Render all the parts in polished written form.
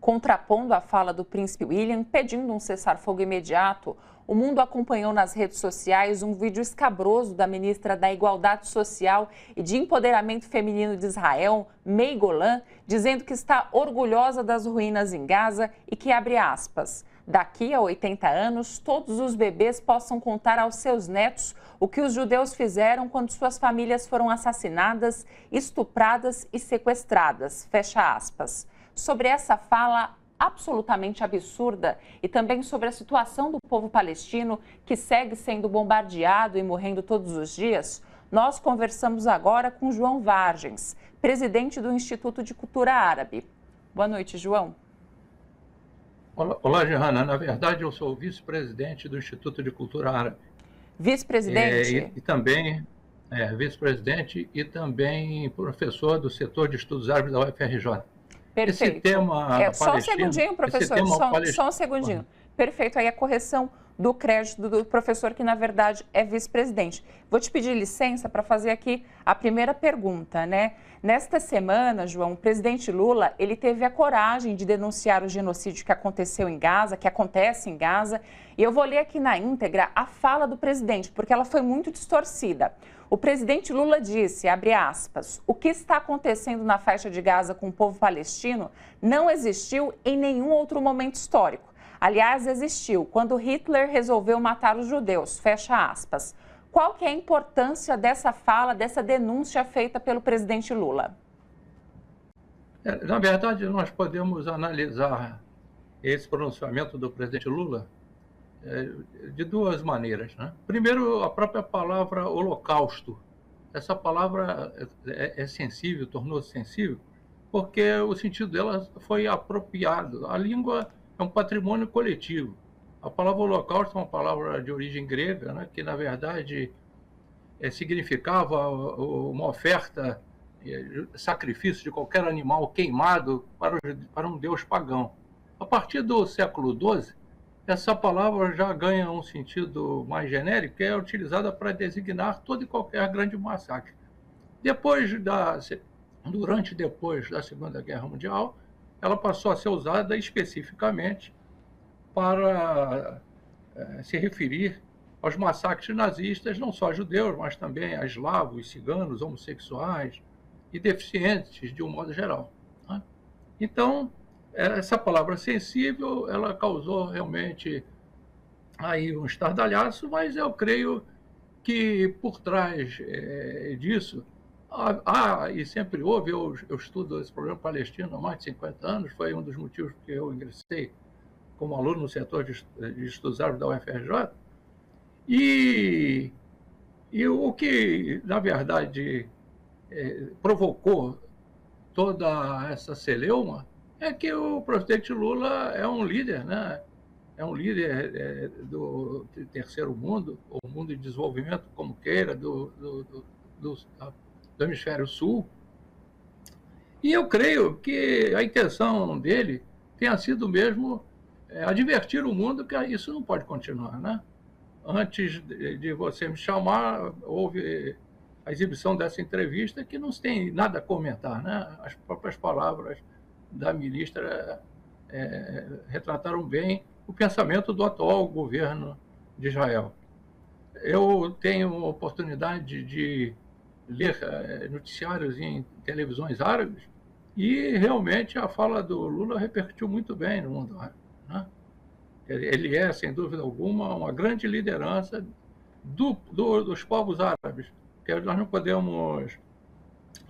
Contrapondo a fala do príncipe William, pedindo um cessar-fogo imediato, o mundo acompanhou nas redes sociais um vídeo escabroso da ministra da Igualdade Social e de Empoderamento Feminino de Israel, Mei Golan, dizendo que está orgulhosa das ruínas em Gaza e que, abre aspas, daqui a 80 anos, todos os bebês possam contar aos seus netos o que os judeus fizeram quando suas famílias foram assassinadas, estupradas e sequestradas, fecha aspas. Sobre essa fala absolutamente absurda e também sobre a situação do povo palestino que segue sendo bombardeado e morrendo todos os dias, nós conversamos agora com João Vargens, presidente do Instituto de Cultura Árabe. Boa noite, João. Olá, Gerana. Na verdade, eu sou o vice-presidente do Instituto de Cultura Árabe. Vice-presidente? E também vice-presidente e também professor do setor de estudos árabes da UFRJ. Perfeito. Esse tema só um segundinho, professor, só um segundinho. Perfeito, aí a correção do crédito do professor, que na verdade é vice-presidente. Vou te pedir licença para fazer aqui a primeira pergunta, né? Nesta semana, João, o presidente Lula, ele teve a coragem de denunciar o genocídio que aconteceu em Gaza, que acontece em Gaza, e eu vou ler aqui na íntegra a fala do presidente, porque ela foi muito distorcida. O presidente Lula disse, abre aspas, o que está acontecendo na faixa de Gaza com o povo palestino não existiu em nenhum outro momento histórico. Aliás, existiu quando Hitler resolveu matar os judeus, fecha aspas. Qual que é a importância dessa fala, dessa denúncia feita pelo presidente Lula? Na verdade, nós podemos analisar esse pronunciamento do presidente Lula de duas maneiras, né? Primeiro, a própria palavra holocausto. Essa palavra é sensível, tornou-se sensível, porque o sentido dela foi apropriado. A língua é um patrimônio coletivo. A palavra holocausto é uma palavra de origem grega, né, que, na verdade, significava uma oferta, sacrifício de qualquer animal queimado para um deus pagão. A partir do século XII, essa palavra já ganha um sentido mais genérico, que é utilizada para designar todo e qualquer grande massacre. Depois da Segunda Guerra Mundial, ela passou a ser usada especificamente para se referir aos massacres nazistas, não só a judeus, mas também a eslavos, ciganos, homossexuais e deficientes, de um modo geral, né? Então, essa palavra sensível, ela causou realmente aí um estardalhaço, mas eu creio que por trás disso há e sempre houve, eu estudo esse problema palestino há mais de 50 anos, foi um dos motivos que eu ingressei como aluno no setor de estudos árabes da UFRJ, e o que, na verdade, provocou toda essa celeuma é que o presidente Lula é um líder, né? É um líder do terceiro mundo, ou mundo de desenvolvimento, como queira, do hemisfério sul. E eu creio que a intenção dele tenha sido mesmo advertir o mundo que isso não pode continuar, né? Antes de você me chamar, houve a exibição dessa entrevista que não tem nada a comentar, né? As próprias palavras da ministra retrataram bem o pensamento do atual governo de Israel. Eu tenho a oportunidade de ler noticiários em televisões árabes e realmente a fala do Lula repercutiu muito bem no mundo árabe, né? Ele é, sem dúvida alguma, uma grande liderança dos povos árabes, porque nós não podemos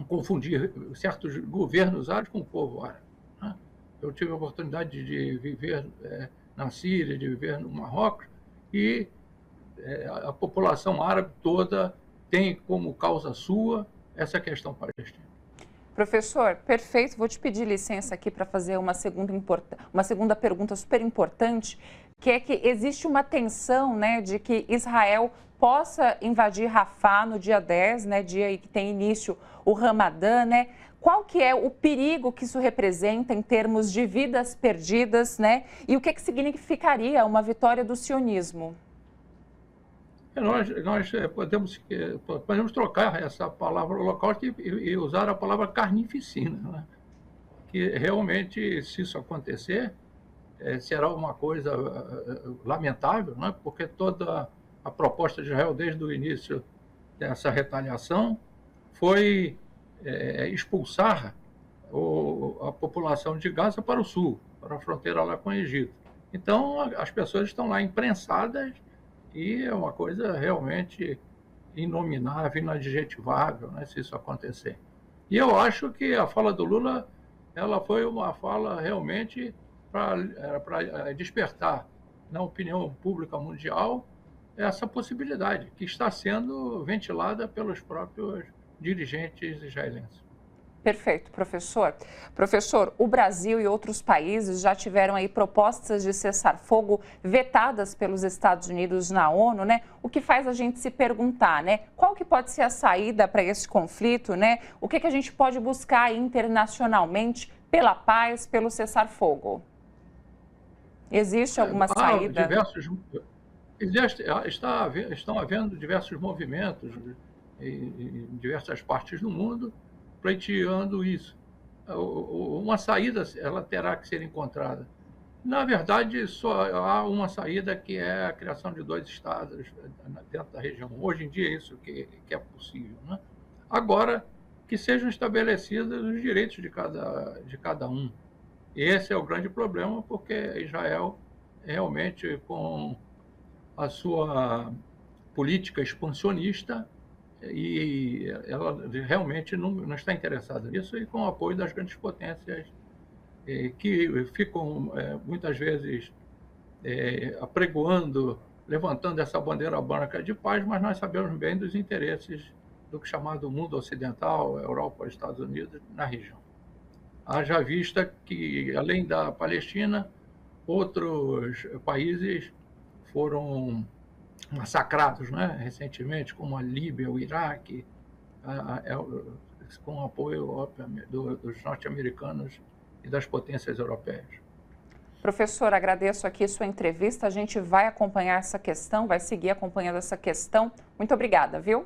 confundir certos governos árabes com o povo árabe, né? Eu tive a oportunidade de viver na Síria, de viver no Marrocos, e a população árabe toda tem como causa sua essa questão palestina. Professor, perfeito. Vou te pedir licença aqui para fazer uma segunda pergunta super importante, que é que existe uma tensão, né, de que Israel possa invadir Rafah no dia 10, né, dia em que tem início o Ramadã, né? Qual que é o perigo que isso representa em termos de vidas perdidas, né? E o que significaria uma vitória do sionismo? Nós podemos trocar essa palavra holocausto e usar a palavra carnificina, né? que realmente, se isso acontecer, será uma coisa lamentável, né? Porque toda a proposta de Israel desde o início dessa retaliação foi expulsar a população de Gaza para o sul, para a fronteira lá com o Egito. Então, as pessoas estão lá imprensadas e é uma coisa realmente inominável, inadjetivável, né, se isso acontecer. E eu acho que a fala do Lula, ela foi uma fala realmente para despertar na opinião pública mundial essa possibilidade que está sendo ventilada pelos próprios dirigentes israelenses. Perfeito, professor. Professor, o Brasil e outros países já tiveram aí propostas de cessar-fogo vetadas pelos Estados Unidos na ONU, né? O que faz a gente se perguntar, né? Qual que pode ser a saída para esse conflito, né? O que a gente pode buscar internacionalmente pela paz, pelo cessar-fogo? Existe alguma saída? Estão havendo diversos movimentos em diversas partes do mundo pleiteando isso. Uma saída, ela terá que ser encontrada. Na verdade, só há uma saída, que é a criação de 2 estados dentro da região. Hoje em dia é isso que é possível, né? Agora, que sejam estabelecidos os direitos de cada um. Esse é o grande problema, porque Israel, realmente, com a sua política expansionista, e ela realmente não está interessada nisso, e com o apoio das grandes potências que ficam muitas vezes apregoando, levantando essa bandeira branca de paz, mas nós sabemos bem dos interesses do que é chamado mundo ocidental, Europa, Estados Unidos, na região. Haja vista que, além da Palestina, outros países foram massacrados, né, recentemente, como a Líbia, o Iraque, com apoio dos norte-americanos e das potências europeias. Professor, agradeço aqui sua entrevista. A gente vai acompanhar essa questão, vai seguir acompanhando essa questão. Muito obrigada, viu?